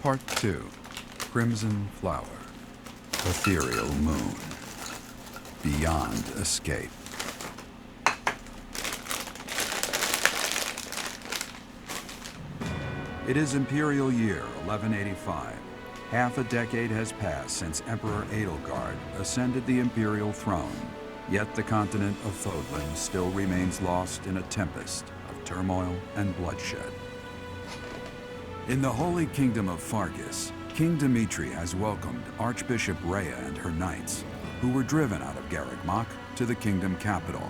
Part 2. Crimson Flower. Ethereal Moon. Beyond Escape. It is Imperial Year 1185. Half a decade has passed since Emperor Edelgard ascended the Imperial throne, yet the continent of Fodlan still remains lost in a tempest of turmoil and bloodshed. In the Holy Kingdom of Fargus, King Dimitri has welcomed Archbishop Rhea and her knights, who were driven out of Garreg-Mach to the kingdom capital.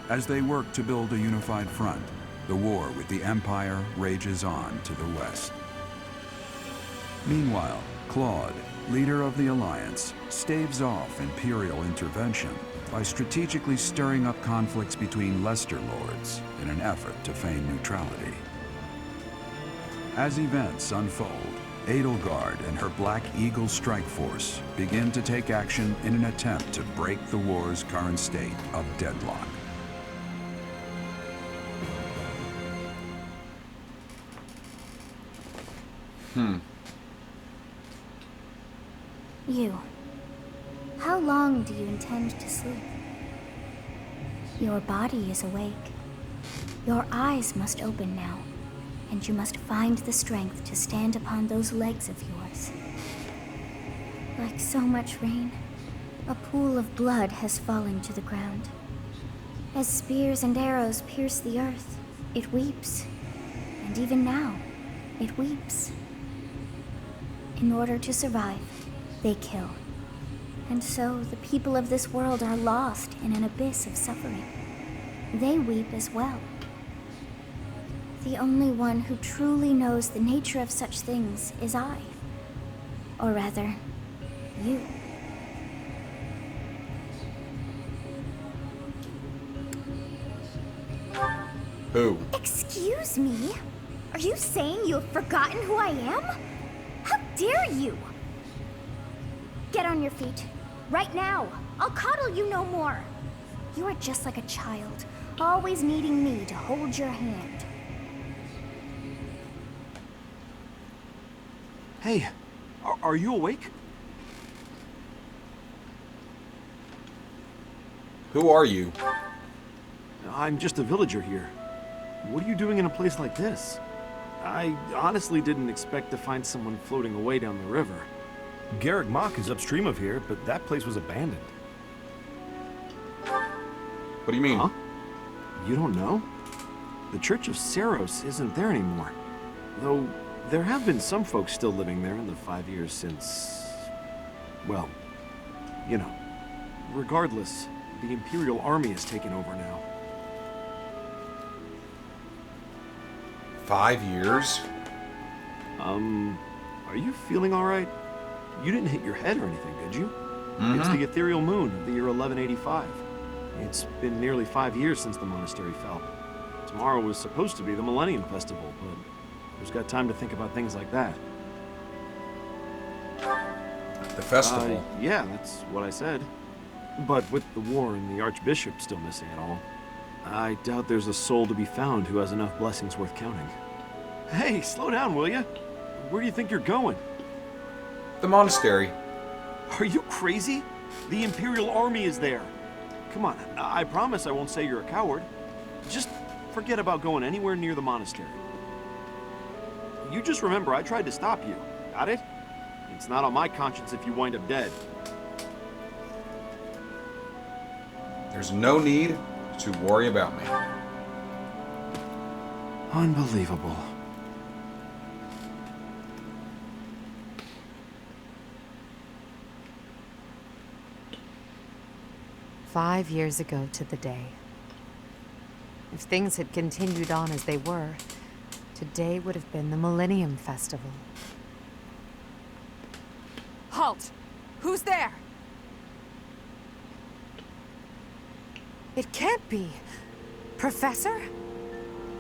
As they work to build a unified front, the war with the Empire rages on to the west. Meanwhile, Claude, leader of the Alliance, staves off Imperial intervention by strategically stirring up conflicts between Leicester lords in an effort to feign neutrality. As events unfold, Edelgard and her Black Eagle strike force begin to take action in an attempt to break the war's current state of deadlock. You. How long do you intend to sleep? Your body is awake. Your eyes must open now, and you must find the strength to stand upon those legs of yours. Like so much rain, a pool of blood has fallen to the ground. As spears and arrows pierce the earth, it weeps. And even now, it weeps. In order to survive, they kill. And so the people of this world are lost in an abyss of suffering. They weep as well. The only one who truly knows the nature of such things is I. Or rather, you. Who? Excuse me? Are you saying you have forgotten who I am? How dare you! Get on your feet. Right now. I'll coddle you no more. You are just like a child, always needing me to hold your hand. Hey, are you awake? Who are you? I'm just a villager here. What are you doing in a place like this? I honestly didn't expect to find someone floating away down the river. Garreg-Mach is upstream of here, but that place was abandoned. What do you mean? Huh? You don't know? The Church of Seros isn't there anymore. Though, there have been some folks still living there in the 5 years since... well, you know. Regardless, the Imperial Army has taken over now. 5 years? Are you feeling alright? You didn't hit your head or anything, did you? Mm-hmm. It's the ethereal moon of the year 1185. It's been nearly 5 years since the monastery fell. Tomorrow was supposed to be the Millennium Festival, but who's got time to think about things like that? The festival? Yeah, that's what I said. But with the war and the Archbishop still missing it all, I doubt there's a soul to be found who has enough blessings worth counting. Hey, slow down, will ya? Where do you think you're going? The monastery. Are you crazy? The Imperial Army is there. Come on, I promise I won't say you're a coward. Just forget about going anywhere near the monastery. You just remember I tried to stop you. Got it? It's not on my conscience if you wind up dead. There's no need to worry about me. Unbelievable. "5 years ago to the day. If things had continued on as they were, today would have been the Millennium Festival." Halt! Who's there? It can't be. Professor?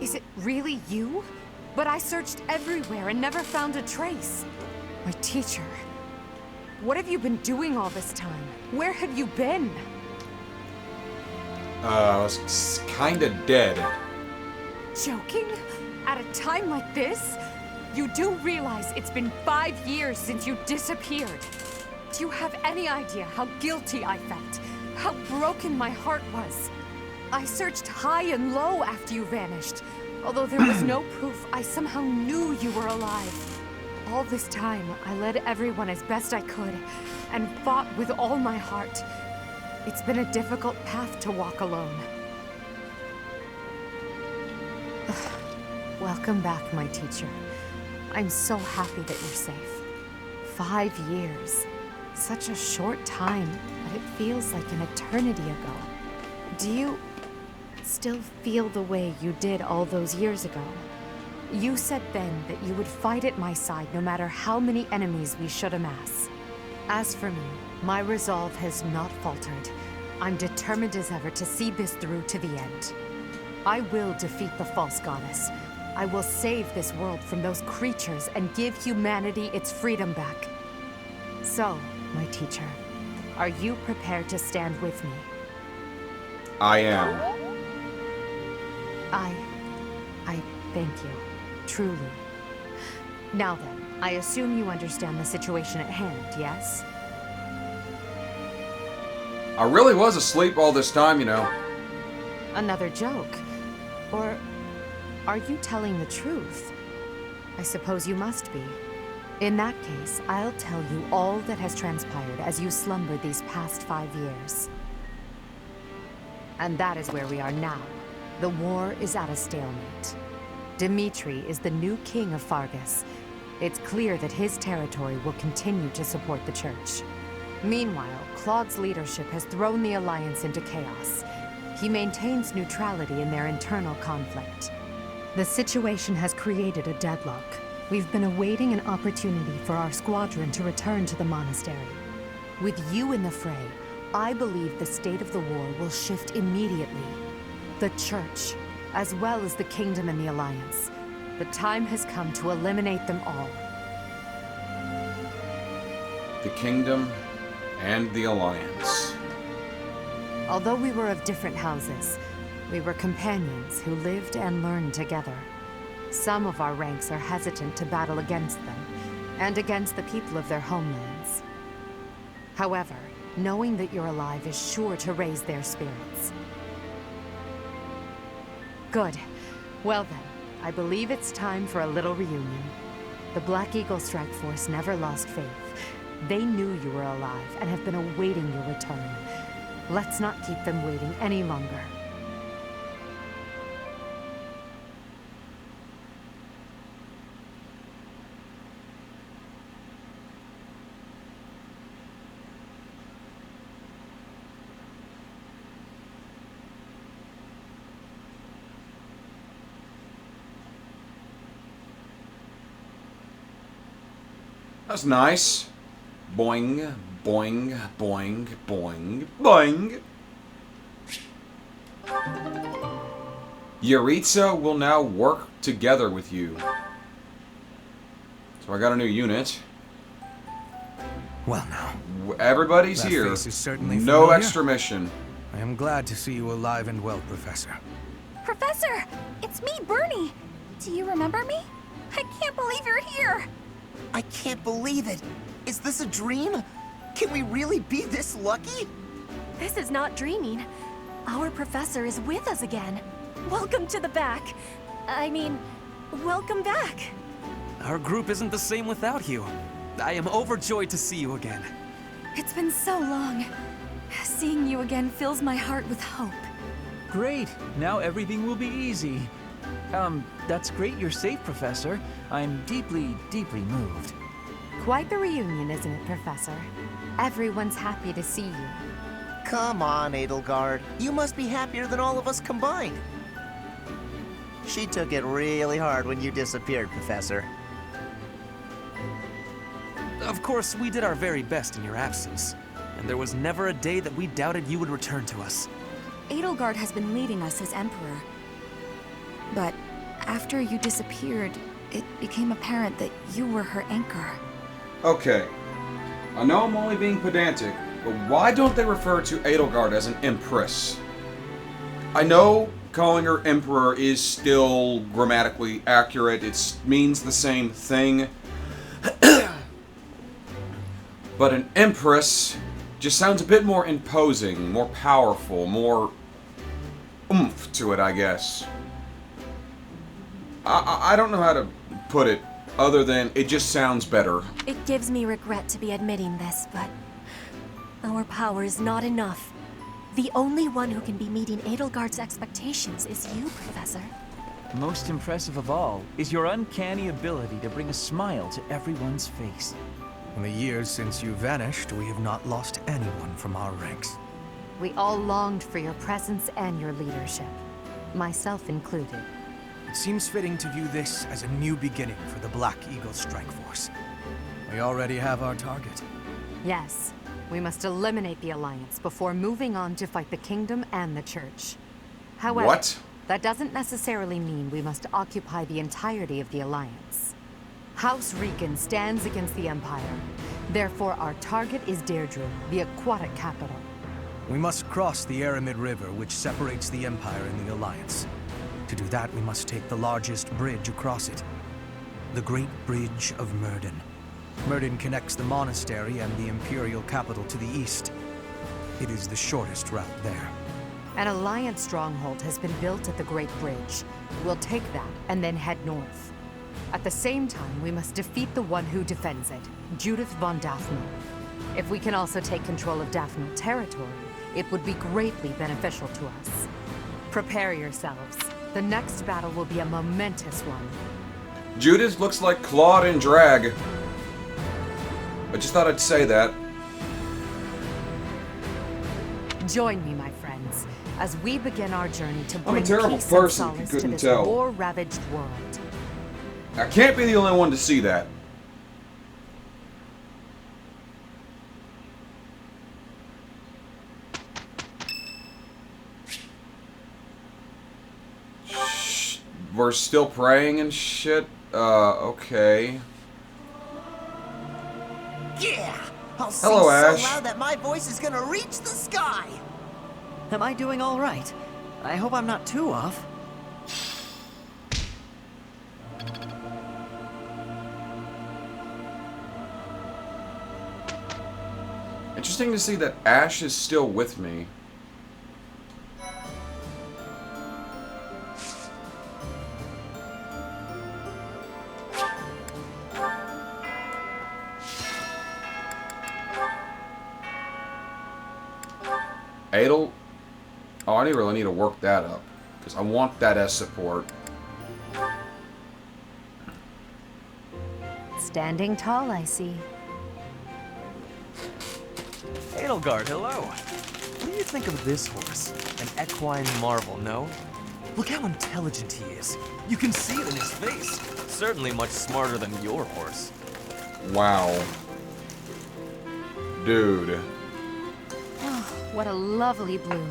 Is it really you? But I searched everywhere and never found a trace. My teacher. What have you been doing all this time? Where have you been? I was kinda dead. Joking? At a time like this? You do realize it's been 5 years since you disappeared. Do you have any idea how guilty I felt? How broken my heart was? I searched high and low after you vanished. Although there was no proof, I somehow knew you were alive. All this time, I led everyone as best I could, and fought with all my heart. It's been a difficult path to walk alone. Welcome back, my teacher. I'm so happy that you're safe. 5 years. Such a short time, but it feels like an eternity ago. Do you still feel the way you did all those years ago? You said then that you would fight at my side no matter how many enemies we should amass. As for me, my resolve has not faltered. I'm determined as ever to see this through to the end. I will defeat the false goddess. I will save this world from those creatures and give humanity its freedom back. So, my teacher, are you prepared to stand with me? I am. I thank you. Truly. Now then, I assume you understand the situation at hand, yes? I really was asleep all this time, you know. Another joke? Or are you telling the truth? I suppose you must be. In that case, I'll tell you all that has transpired as you slumbered these past 5 years. And that is where we are now. The war is at a stalemate. Dimitri is the new king of Fargus. It's clear that his territory will continue to support the church. Meanwhile, Claude's leadership has thrown the Alliance into chaos. He maintains neutrality in their internal conflict. The situation has created a deadlock. We've been awaiting an opportunity for our squadron to return to the monastery. With you in the fray, I believe the state of the war will shift immediately. The church, as well as the kingdom and the Alliance. The time has come to eliminate them all. The kingdom and the Alliance. Although we were of different houses, we were companions who lived and learned together. Some of our ranks are hesitant to battle against them, and against the people of their homelands. However, knowing that you're alive is sure to raise their spirits. Good. Well then, I believe it's time for a little reunion. The Black Eagle Strike Force never lost faith. They knew you were alive and have been awaiting your return. Let's not keep them waiting any longer. That's nice. Boing, boing, boing, boing, boing. Yaritza will now work together with you. So I got a new unit. Well now, Everybody's that here. face is certainly No familiar. extra mission. I am glad to see you alive and well, Professor. Professor! It's me, Bernie! Do you remember me? I can't believe you're here! I can't believe it. Is this a dream? Can we really be this lucky? This is not dreaming. Our professor is with us again. Welcome to the back. I mean, welcome back. Our group isn't the same without you. I am overjoyed to see you again. It's been so long. Seeing you again fills my heart with hope. Great. Now everything will be easy. That's great you're safe, Professor. I'm deeply, deeply moved. Quite the reunion, isn't it, Professor? Everyone's happy to see you. Come on, Edelgard. You must be happier than all of us combined. She took it really hard when you disappeared, Professor. Of course, we did our very best in your absence. And there was never a day that we doubted you would return to us. Edelgard has been leading us as Emperor. But after you disappeared, it became apparent that you were her anchor. Okay. I know I'm only being pedantic, but why don't they refer to Edelgard as an empress? I know calling her emperor is still grammatically accurate. It means the same thing. But an empress just sounds a bit more imposing, more powerful, more oomph to it, I guess. I don't know how to put it other than it just sounds better. It gives me regret to be admitting this, but our power is not enough. The only one who can be meeting Edelgard's expectations is you, Professor. Most impressive of all is your uncanny ability to bring a smile to everyone's face. In the years since you vanished, we have not lost anyone from our ranks. We all longed for your presence and your leadership, myself included. It seems fitting to view this as a new beginning for the Black Eagle Strike Force. We already have our target. Yes, we must eliminate the Alliance before moving on to fight the Kingdom and the Church. However, What? That doesn't necessarily mean we must occupy the entirety of the Alliance. House Rican stands against the Empire. Therefore, our target is Deirdre, the aquatic capital. We must cross the Aramid River, which separates the Empire and the Alliance. To do that, we must take the largest bridge across it. The Great Bridge of Myrden. Myrden connects the monastery and the Imperial capital to the east. It is the shortest route there. An Alliance stronghold has been built at the Great Bridge. We'll take that and then head north. At the same time, we must defeat the one who defends it, Judith von Daphne. If we can also take control of Daphne territory, it would be greatly beneficial to us. Prepare yourselves. The next battle will be a momentous one. Judith looks like Claude in drag. I just thought I'd say that. Join me, my friends, as we begin our journey to bring terrible peace person, and if you solace to couldn't this tell. war-ravaged world. I can't be the only one to see that. We're still praying and shit? Okay. Yeah! I'll Hello, sing Ash. so loud that my voice is gonna reach the sky! Am I doing all right? I hope I'm not too off. Interesting to see that Ash is still with me. Adel? Oh, I really need to work that up. Because I want that as support. Standing tall, I see. Edelgard, hello. What do you think of this horse? An equine marvel, no? Look how intelligent he is. You can see it in his face. Certainly much smarter than your horse. Wow. Dude. What a lovely bloom.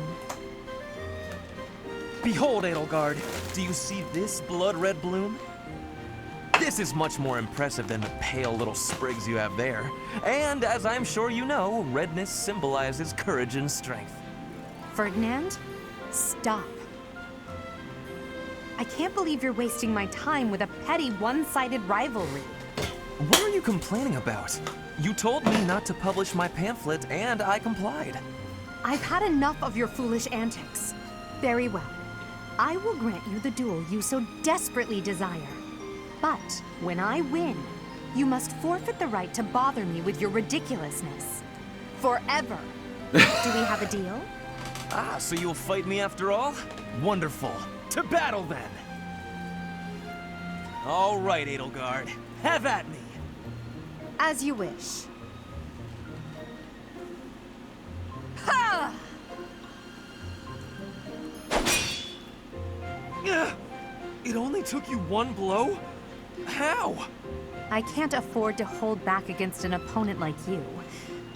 Behold, Edelgard. Do you see this blood-red bloom? This is much more impressive than the pale little sprigs you have there. And, as I'm sure you know, redness symbolizes courage and strength. Ferdinand, stop. I can't believe you're wasting my time with a petty, one-sided rivalry. What are you complaining about? You told me not to publish my pamphlet, and I complied. I've had enough of your foolish antics. Very well. I will grant you the duel you so desperately desire. But when I win, you must forfeit the right to bother me with your ridiculousness. Forever. Do we have a deal? Ah, so you'll fight me after all? Wonderful. To battle, then! All right, Edelgard. Have at me! As you wish. Ha! It only took you one blow? How? I can't afford to hold back against an opponent like you.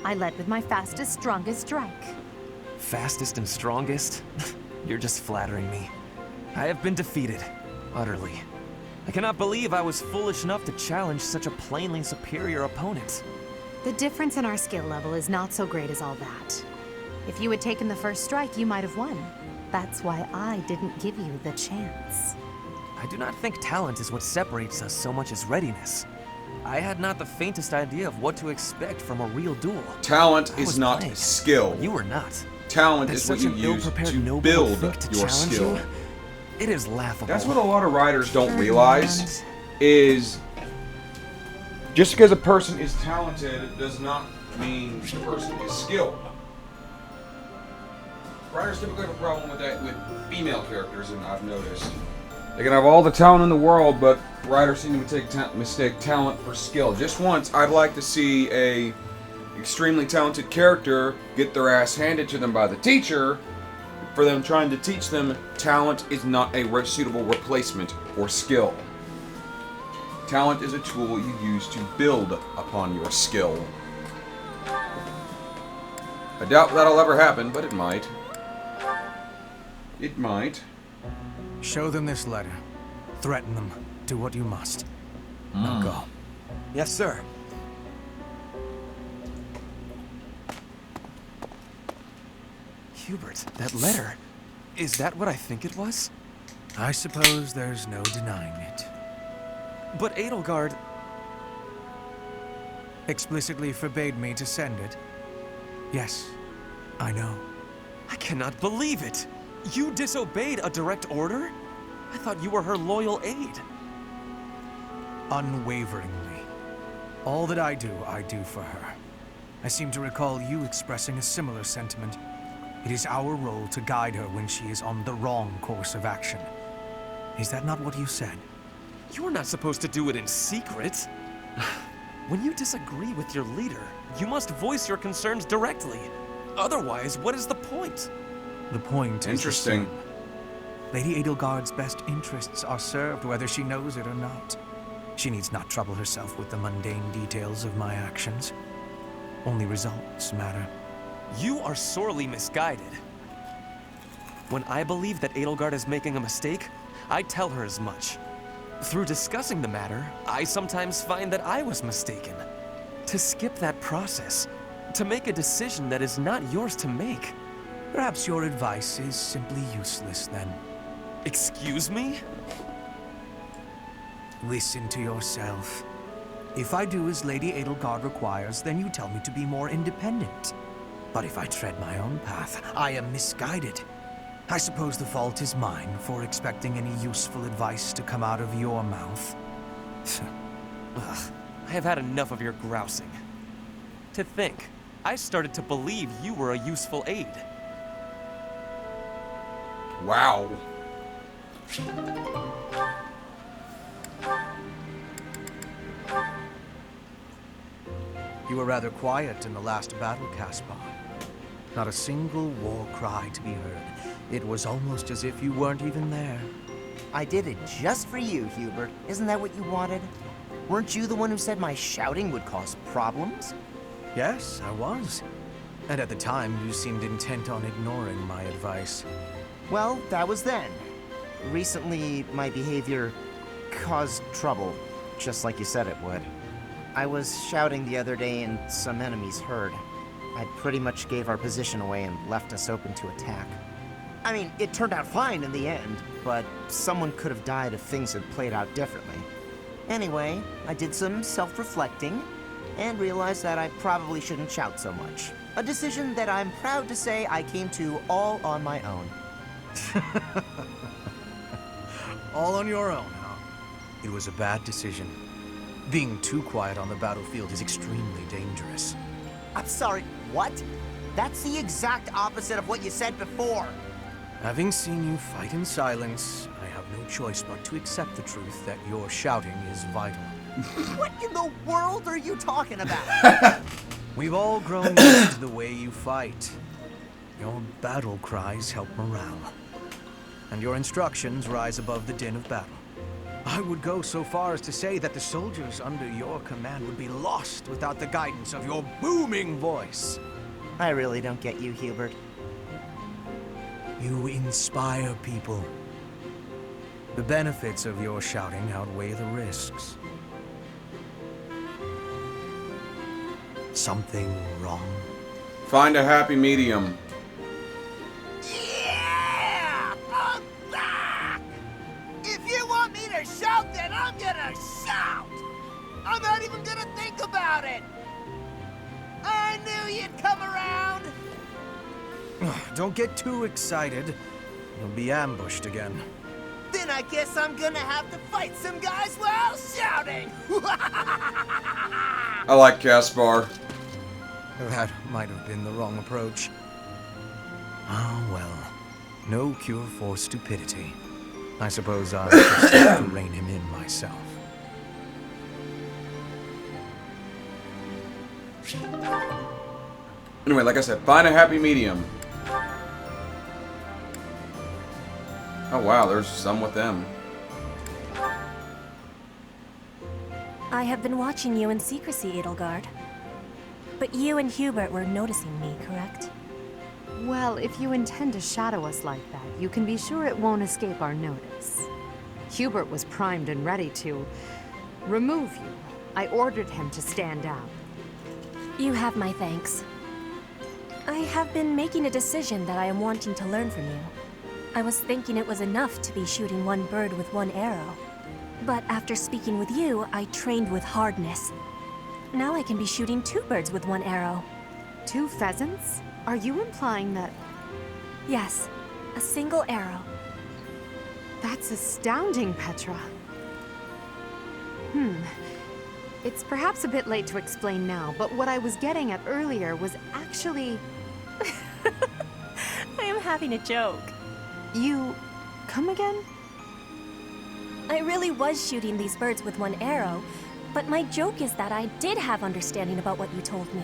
I led with my fastest, strongest strike. Fastest and strongest? You're just flattering me. I have been defeated. Utterly. I cannot believe I was foolish enough to challenge such a plainly superior opponent. The difference in our skill level is not so great as all that. If you had taken the first strike, you might have won. That's why I didn't give you the chance. I do not think talent is what separates us so much as readiness. I had not the faintest idea of what to expect from a real duel. Talent I is was not playing. skill. You were not. Talent That is what such you an use ill-prepared to noble build would think to your challenge skill. you? It is laughable. That's what a lot of writers don't realize, is just because a person is talented does not mean the person is skilled. Writers typically have a problem with that with female characters, and I've noticed. They can have all the talent in the world, but writers seem to mistake talent for skill. Just once, I'd like to see a extremely talented character get their ass handed to them by the teacher for them trying to teach them talent is not a suitable replacement for skill. Talent is a tool you use to build upon your skill. I doubt that'll ever happen, but it might. It might. Show them this letter. Threaten them. Do what you must. Now go. Yes, sir. Hubert, that letter. Is that what I think it was? I suppose there's no denying it. But Edelgard... explicitly forbade me to send it. Yes, I know. I cannot believe it! You disobeyed a direct order? I thought you were her loyal aide. Unwaveringly. All that I do for her. I seem to recall you expressing a similar sentiment. It is our role to guide her when she is on the wrong course of action. Is that not what you said? You're not supposed to do it in secret. When you disagree with your leader, you must voice your concerns directly. Otherwise, what is the point? The point is interesting. Lady Edelgard's best interests are served whether she knows it or not. She needs not trouble herself with the mundane details of my actions. Only results matter. You are sorely misguided. When I believe that Edelgard is making a mistake, I tell her as much. Through discussing the matter, I sometimes find that I was mistaken. To skip that process, to make a decision that is not yours to make. Perhaps your advice is simply useless then. Excuse me? Listen to yourself. If I do as Lady Edelgard requires, then you tell me to be more independent. But if I tread my own path, I am misguided. I suppose the fault is mine for expecting any useful advice to come out of your mouth. Ugh, I have had enough of your grousing. To think, I started to believe you were a useful aide. Wow. You were rather quiet in the last battle, Caspar. Not a single war cry to be heard. It was almost as if you weren't even there. I did it just for you, Hubert. Isn't that what you wanted? Weren't you the one who said my shouting would cause problems? Yes, I was. And at the time, you seemed intent on ignoring my advice. Well, that was then. Recently, my behavior caused trouble, just like you said it would. I was shouting the other day and some enemies heard. I pretty much gave our position away and left us open to attack. I mean, it turned out fine in the end, but someone could have died if things had played out differently. Anyway, I did some self-reflecting and realized that I probably shouldn't shout so much. A decision that I'm proud to say I came to all on my own. All on your own, huh? It was a bad decision. Being too quiet on the battlefield is extremely dangerous. I'm sorry, what? That's the exact opposite of what you said before. Having seen you fight in silence, I have no choice but to accept the truth that your shouting is vital. What in the world are you talking about? We've all grown used to the way you fight. Your battle cries help morale, and your instructions rise above the din of battle. I would go so far as to say that the soldiers under your command would be lost without the guidance of your booming voice. I really don't get you, Hubert. You inspire people. The benefits of your shouting outweigh the risks. Something wrong? Find a happy medium. Yeah! about it! I knew you'd come around! Don't get too excited. You'll be ambushed again. Then I guess I'm gonna have to fight some guys while shouting! I like Caspar. That might have been the wrong approach. Ah, well. No cure for stupidity. I suppose I'll just have to rein him in myself. Anyway, like I said, find a happy medium. Oh wow, there's some with them. I have been watching you in secrecy, Edelgard. But you and Hubert were noticing me, correct? Well, if you intend to shadow us like that, you can be sure it won't escape our notice. Hubert was primed and ready to remove you. I ordered him to stand down. You have my thanks. I have been making a decision that I am wanting to learn from you. I was thinking it was enough to be shooting one bird with one arrow. But after speaking with you, I trained with hardness. Now I can be shooting 2 birds with 1 arrow. 2 pheasants? Are you implying that... Yes, a single arrow. That's astounding, Petra. It's perhaps a bit late to explain now, but what I was getting at earlier was actually... I am having a joke. You... come again? I really was shooting these birds with 1 arrow, but my joke is that I did have understanding about what you told me.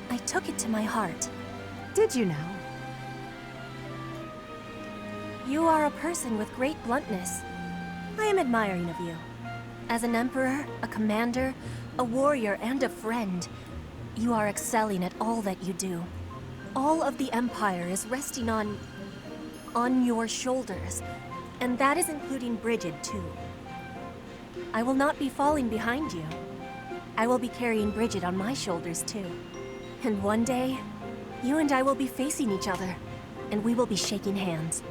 I took it to my heart. Did you now? You are a person with great bluntness. I am admiring of you. As an emperor, a commander, a warrior, and a friend, you are excelling at all that you do. All of the Empire is resting on your shoulders, and that is including Brigid, too. I will not be falling behind you. I will be carrying Brigid on my shoulders, too. And one day, you and I will be facing each other, and we will be shaking hands.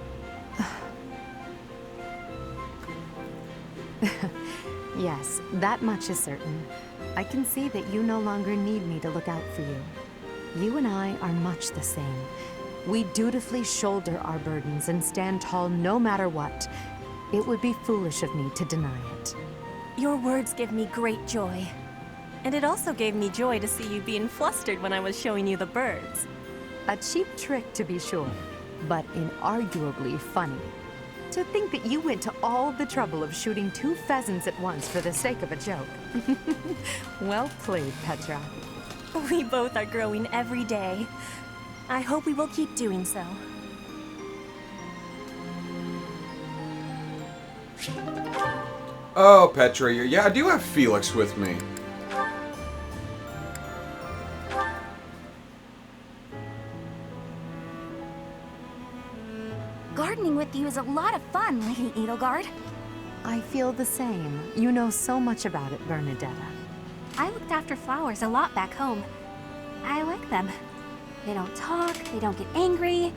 Yes, that much is certain. I can see that you no longer need me to look out for you. You and I are much the same. We dutifully shoulder our burdens and stand tall no matter what. It would be foolish of me to deny it. Your words give me great joy. And it also gave me joy to see you being flustered when I was showing you the birds. A cheap trick, to be sure, but inarguably funny. To think that you went to all the trouble of shooting 2 pheasants at once for the sake of a joke. Well played, Petra. We both are growing every day. I hope we will keep doing so. Oh, Petra, yeah, I do have Felix with me. Gardening with you is a lot of fun, Lady Edelgard. I feel the same. You know so much about it, Bernadetta. I looked after flowers a lot back home. I like them. They don't talk, they don't get angry,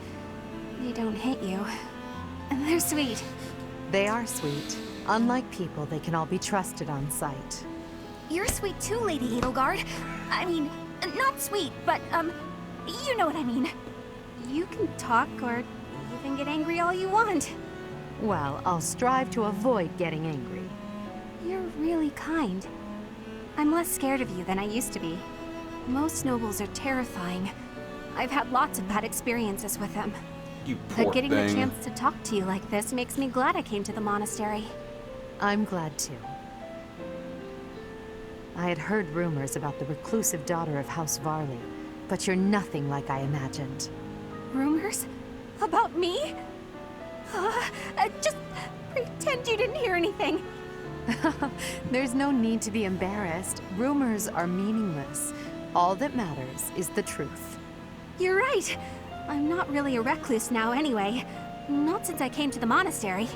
they don't hit you. And they're sweet. They are sweet. Unlike people, they can all be trusted on sight. You're sweet too, Lady Edelgard. I mean, not sweet, but, you know what I mean. You can talk or even get angry all you want. Well, I'll strive to avoid getting angry. You're really kind. I'm less scared of you than I used to be. Most nobles are terrifying. I've had lots of bad experiences with them. You poor But getting thing. the chance to talk to you like this makes me glad I came to the monastery. I'm glad too. I had heard rumors about the reclusive daughter of House Varley, but you're nothing like I imagined. Rumors? About me? Just pretend you didn't hear anything. There's no need to be embarrassed. Rumors are meaningless. All that matters is the truth. You're right. I'm not really a recluse now anyway. Not since I came to the monastery.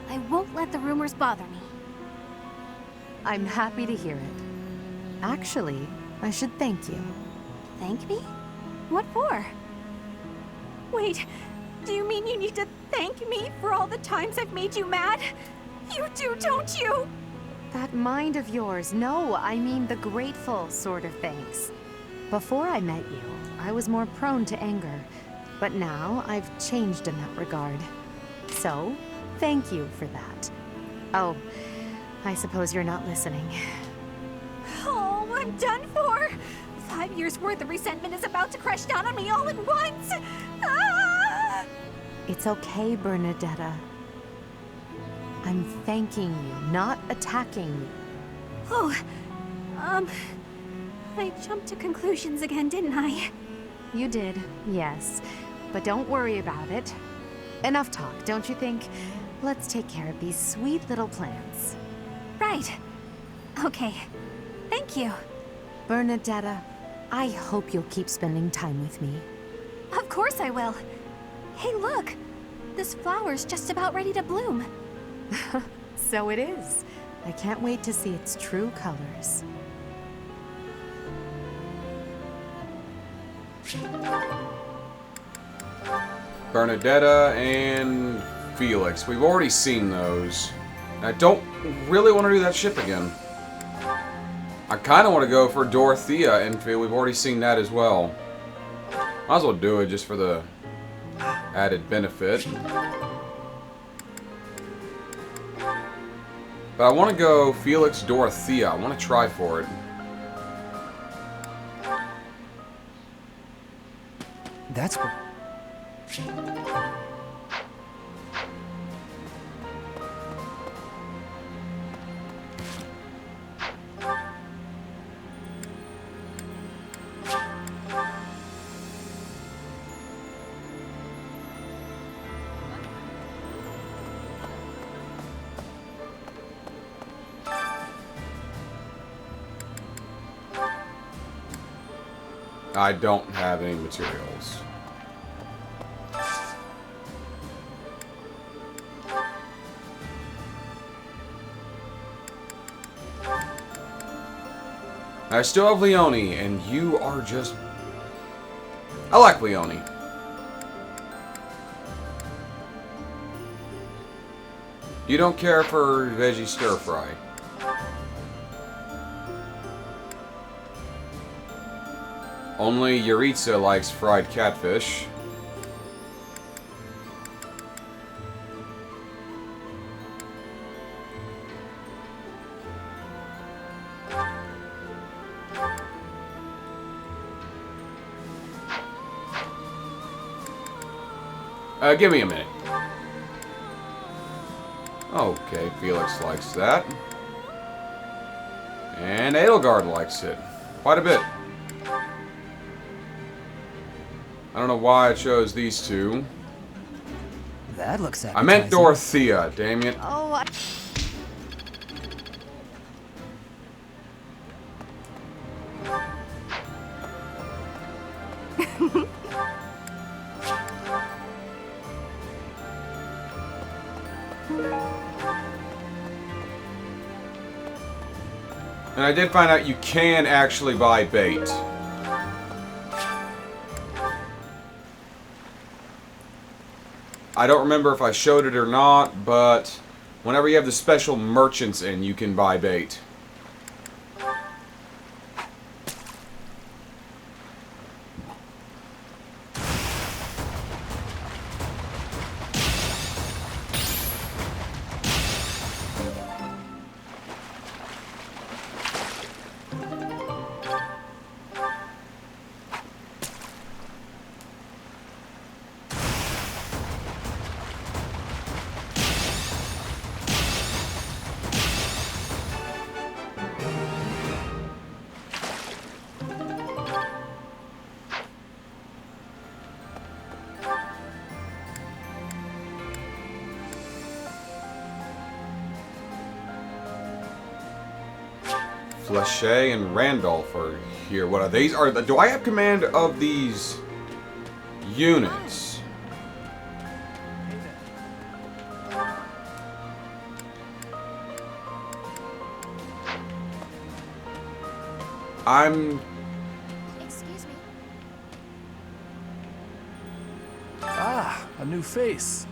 I won't let the rumors bother me. I'm happy to hear it. Actually, I should thank you. Thank me? What for? Wait, do you mean you need to thank me for all the times I've made you mad? You do, don't you? That mind of yours. No, I mean the grateful sort of thanks. Before I met you, I was more prone to anger. But now, I've changed in that regard. So, thank you for that. Oh, I suppose you're not listening. Oh, I'm done for! 5 years' worth of resentment is about to crash down on me all at once! Ah! It's okay, Bernadetta. I'm thanking you, not attacking you. Oh, I jumped to conclusions again, didn't I? You did, yes. But don't worry about it. Enough talk, don't you think? Let's take care of these sweet little plants. Right. Okay. Thank you. Bernadetta, I hope you'll keep spending time with me. Of course I will. Hey, look! This flower's just about ready to bloom. So it is. I can't wait to see its true colors. Bernadetta and Felix. We've already seen those. I don't really want to do that ship again. I kind of want to go for Dorothea, and we've already seen that as well. Might as well do it just for the added benefit. But I want to go Felix, Dorothea. I want to try for it. That's... I don't have any materials. I still have Leone, and you are just... I like Leone. You don't care for veggie stir fry. Only Yuritsa likes fried catfish. Give me a minute. Okay, Felix likes that. And Edelgard likes it. Quite a bit. I don't know why I chose these two. That looks appetizing. I meant Dorothea, damn it. Oh, And I did find out you can actually buy bait. I don't remember if I showed it or not, but whenever you have the special merchants in, you can buy bait. Fleshay and Randolph are here. What are these? Do I have command of these units? Excuse me. Ah, a new face.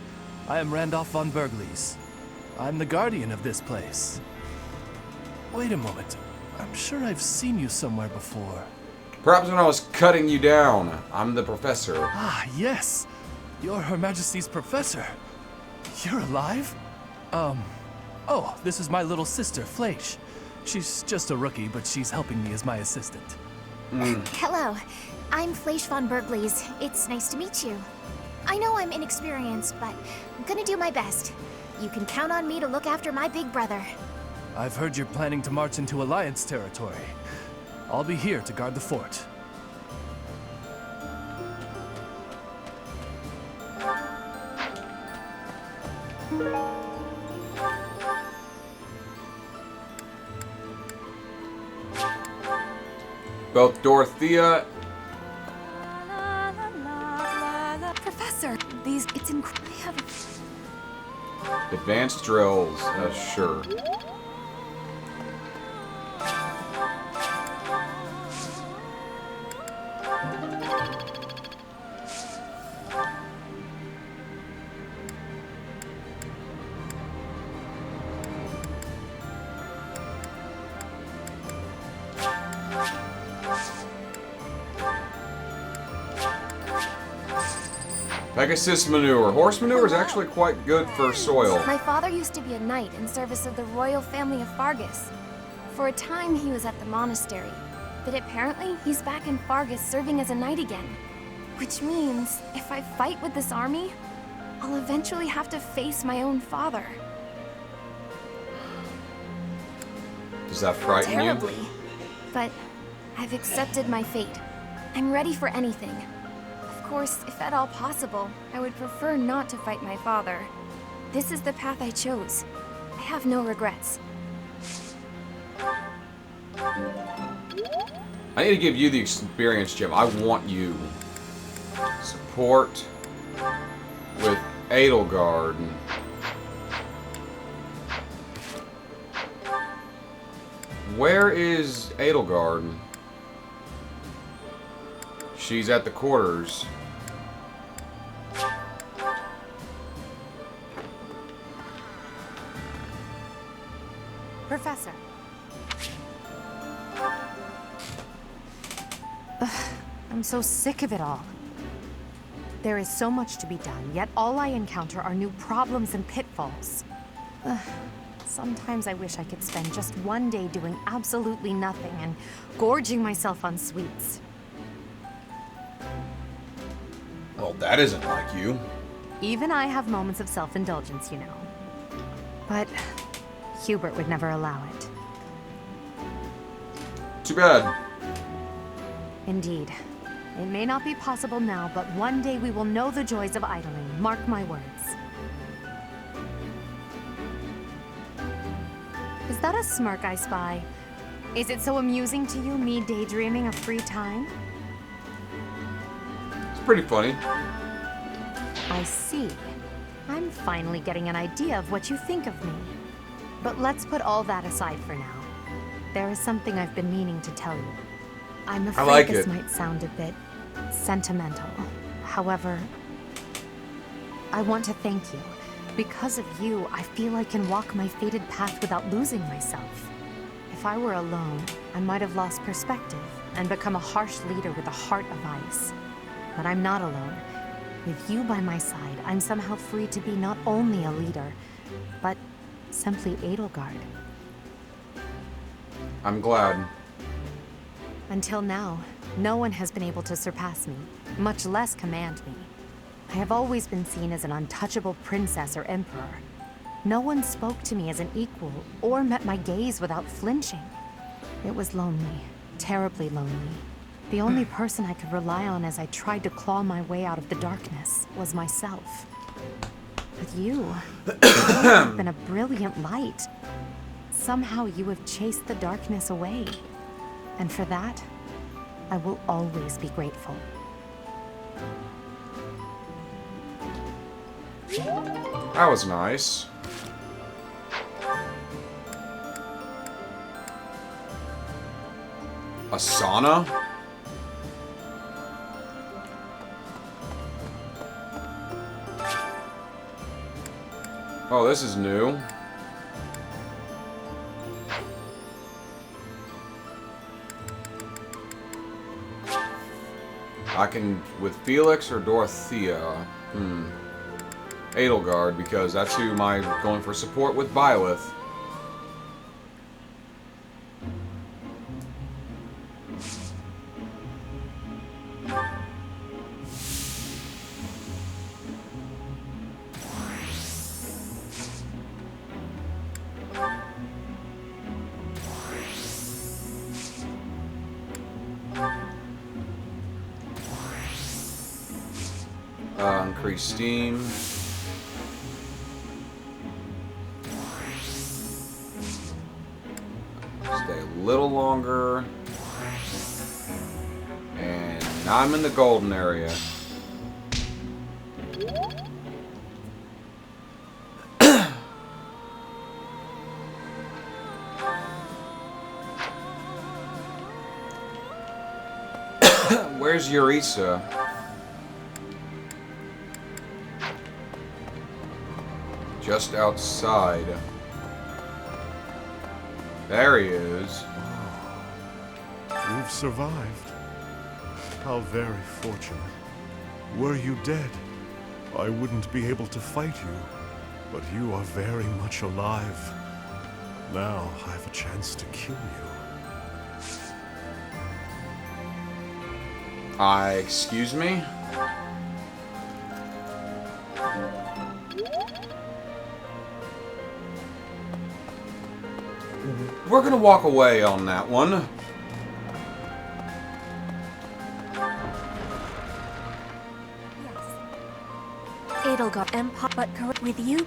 I am Randolph von Berglies. I'm the guardian of this place. Wait a moment. I'm sure I've seen you somewhere before. Perhaps when I was cutting you down. I'm the professor. Ah, yes. You're Her Majesty's professor. You're alive? Oh, this is my little sister, Fleisch. She's just a rookie, but she's helping me as my assistant. Hello, I'm Fleisch von Bergleys. It's nice to meet you. I know I'm inexperienced, but I'm gonna do my best. You can count on me to look after my big brother. I've heard you're planning to march into Alliance territory. I'll be here to guard the fort. Both Dorothea. Professor, it's incredible. Advanced drills. Sure. Pegasus manure. Horse manure is actually quite good for soil. My father used to be a knight in service of the royal family of Fargus. For a time, he was at the monastery, but apparently he's back in Fargus serving as a knight again. Which means, if I fight with this army, I'll eventually have to face my own father. Does that frighten Terribly. you? But I've accepted my fate. I'm ready for anything. Of course, if at all possible, I would prefer not to fight my father. This is the path I chose. I have no regrets. I need to give you the experience, Jim. I want you. Support with Edelgard. Where is Edelgard? She's at the quarters. Professor. Ugh, I'm so sick of it all. There is so much to be done, yet all I encounter are new problems and pitfalls. Ugh, sometimes I wish I could spend just one day doing absolutely nothing and gorging myself on sweets. Well, that isn't like you. Even I have moments of self-indulgence, you know. But Hubert would never allow it. Too bad. Indeed. It may not be possible now, but one day we will know the joys of idling. Mark my words. Is that a smirk I spy? Is it so amusing to you, me daydreaming of free time? It's pretty funny. I see. I'm finally getting an idea of what you think of me. But let's put all that aside for now. There is something I've been meaning to tell you. I'm afraid this might sound a bit sentimental. However, I want to thank you. Because of you, I feel I can walk my fated path without losing myself. If I were alone, I might have lost perspective and become a harsh leader with a heart of ice. But I'm not alone. With you by my side, I'm somehow free to be not only a leader, but simply Edelgard. I'm glad. Until now, no one has been able to surpass me, much less command me. I have always been seen as an untouchable princess or emperor. No one spoke to me as an equal or met my gaze without flinching. It was lonely, terribly lonely. The only person I could rely on as I tried to claw my way out of the darkness was myself. With you, you have been a brilliant light. Somehow you have chased the darkness away. And for that, I will always be grateful. That was nice. A sauna? Oh, this is new. I can with Felix or Dorothea. Edelgard, because that's who I'm going for support with Byleth. Increase steam. Stay a little longer. And now I'm in the golden area. Where's Eureka? Just outside. There he is. You've survived. How very fortunate. Were you dead, I wouldn't be able to fight you. But you are very much alive. Now I have a chance to kill you. Excuse me? We're gonna walk away on that one. Edelgard Empire, but correct with you?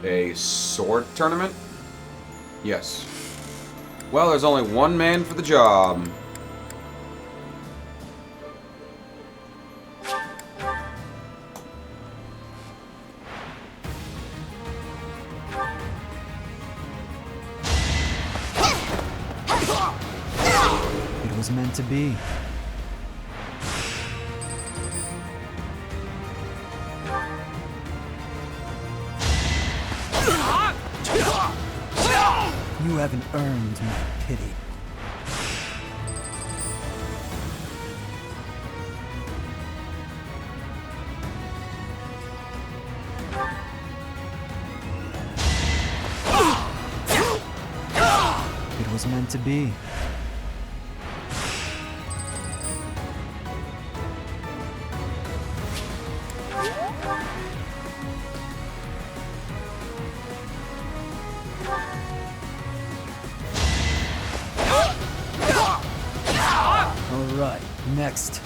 A sword tournament? Yes. Well, there's only one man for the job. It was meant to be. You haven't earned my pity. It was meant to be. Alright, next.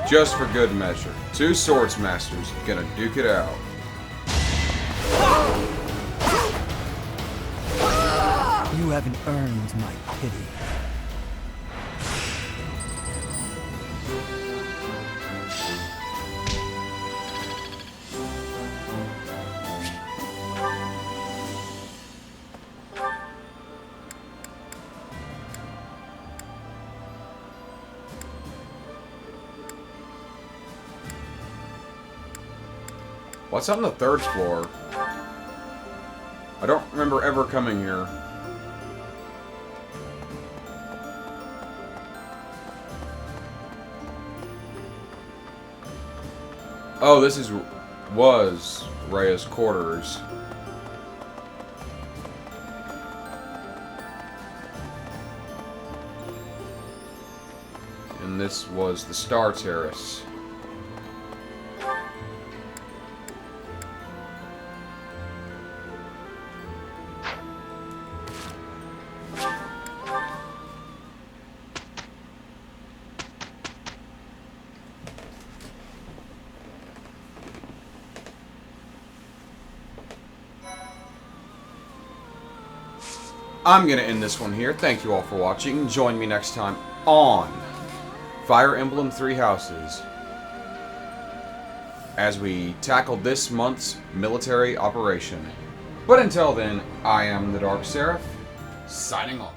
Just for good measure. Two swords masters gonna duke it out. You haven't earned my pity. What's on the third floor? I don't remember ever coming here. Oh, this was Rhea's quarters. And this was the Star Terrace. I'm going to end this one here. Thank you all for watching. Join me next time on Fire Emblem Three Houses as we tackle this month's military operation. But until then, I am the Dark Seraph, signing off.